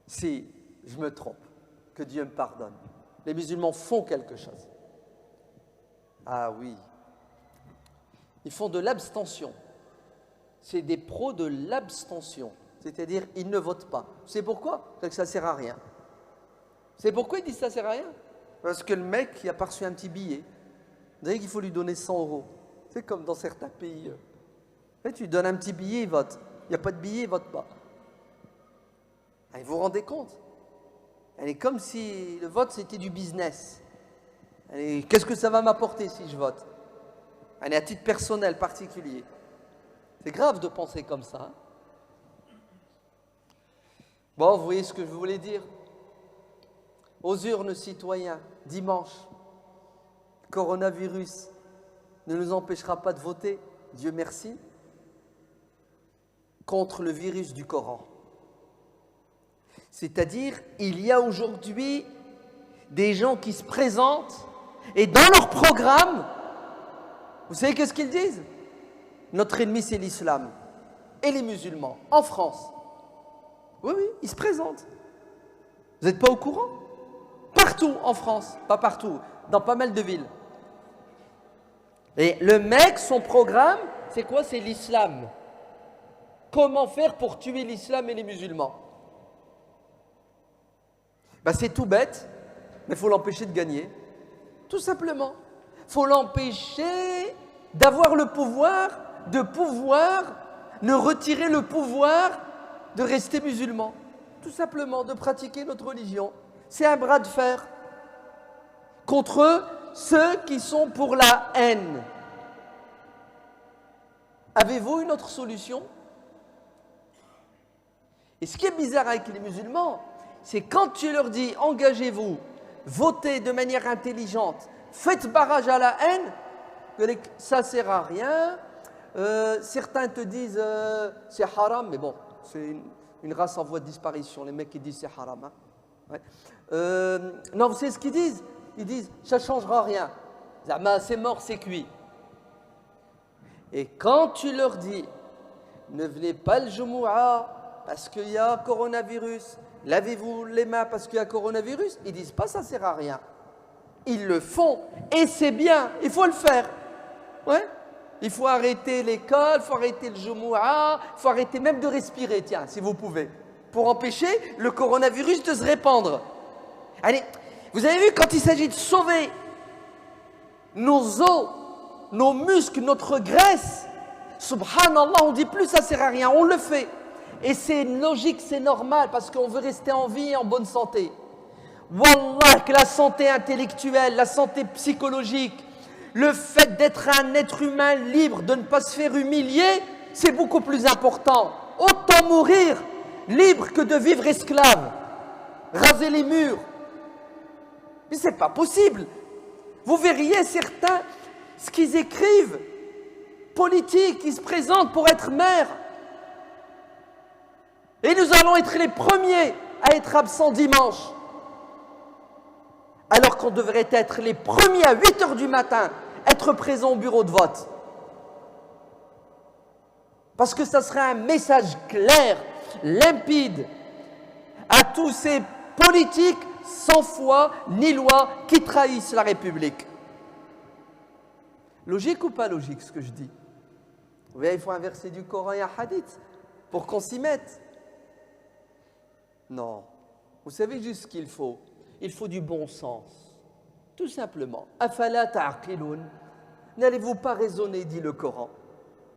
Si je me trompe, que Dieu me pardonne, les musulmans font quelque chose. Ah oui, ils font de l'abstention. C'est des pros de l'abstention, c'est-à-dire ils ne votent pas. C'est pourquoi? Parce que ça ne sert à rien. C'est pourquoi ils disent que ça ne sert à rien? Parce que le mec, il a pas reçu un petit billet. Vous savez qu'il faut lui donner 100 €. C'est comme dans certains pays. Et tu lui donnes un petit billet, il vote. Il n'y a pas de billet, il ne vote pas. Et vous vous rendez compte? Elle est comme si le vote c'était du business. Qu'est-ce que ça va m'apporter si je vote? Elle est à titre personnel, particulier. C'est grave de penser comme ça. Hein? Bon, vous voyez ce que je voulais dire? Aux urnes, citoyens, dimanche, coronavirus ne nous empêchera pas de voter, Dieu merci, contre le virus du Coran. C'est-à-dire, il y a aujourd'hui des gens qui se présentent et dans leur programme, vous savez qu'est-ce qu'ils disent? Notre ennemi, c'est l'islam et les musulmans, en France. Oui, oui, ils se présentent. Vous n'êtes pas au courant? Partout en France, pas partout, dans pas mal de villes. Et le mec, son programme, c'est quoi? C'est l'islam. Comment faire pour tuer l'islam et les musulmans? Ben, c'est tout bête, mais il faut l'empêcher de gagner. Tout simplement. Il faut l'empêcher d'avoir le pouvoir, de pouvoir ne retirer le pouvoir de rester musulman. Tout simplement, de pratiquer notre religion. C'est un bras de fer contre ceux qui sont pour la haine. Avez-vous une autre solution? Et ce qui est bizarre avec les musulmans, c'est quand tu leur dis « engagez-vous, votez de manière intelligente, faites barrage à la haine », ça ne sert à rien. Certains te disent c'est haram, mais bon, c'est une race en voie de disparition, les mecs qui disent c'est haram. Hein. Ouais. Non, vous savez ce qu'ils disent? Ils disent ça ne changera rien. C'est mort, c'est cuit. Et quand tu leur dis ne venez pas le Jumu'ah parce qu'il y a coronavirus, lavez-vous les mains parce qu'il y a coronavirus, ils disent pas ça sert à rien. Ils le font et c'est bien, il faut le faire. Ouais. Il faut arrêter l'école, il faut arrêter le Jumu'ah, il faut arrêter même de respirer, tiens, si vous pouvez, pour empêcher le coronavirus de se répandre. Allez, vous avez vu, quand il s'agit de sauver nos os, nos muscles, notre graisse, subhanallah, on ne dit plus ça sert à rien, on le fait. Et c'est logique, c'est normal, parce qu'on veut rester en vie et en bonne santé. Wallah, que la santé intellectuelle, la santé psychologique, le fait d'être un être humain libre, de ne pas se faire humilier, c'est beaucoup plus important. Autant mourir libre que de vivre esclave. Raser les murs. Mais ce n'est pas possible. Vous verriez certains, ce qu'ils écrivent, politiques, qui se présentent pour être maires. Et nous allons être les premiers à être absents dimanche. Alors qu'on devrait être les premiers à 8 h du matin, être présents au bureau de vote. Parce que ça serait un message clair, limpide, à tous ces politiques sans foi ni loi qui trahissent la République. Logique ou pas logique ce que je dis? Vous voyez, il faut un verset du Coran et un hadith pour qu'on s'y mette. Non. Vous savez juste ce qu'il faut? Il faut du bon sens. Tout simplement. Afala ta'qiloun. N'allez-vous pas raisonner, dit le Coran.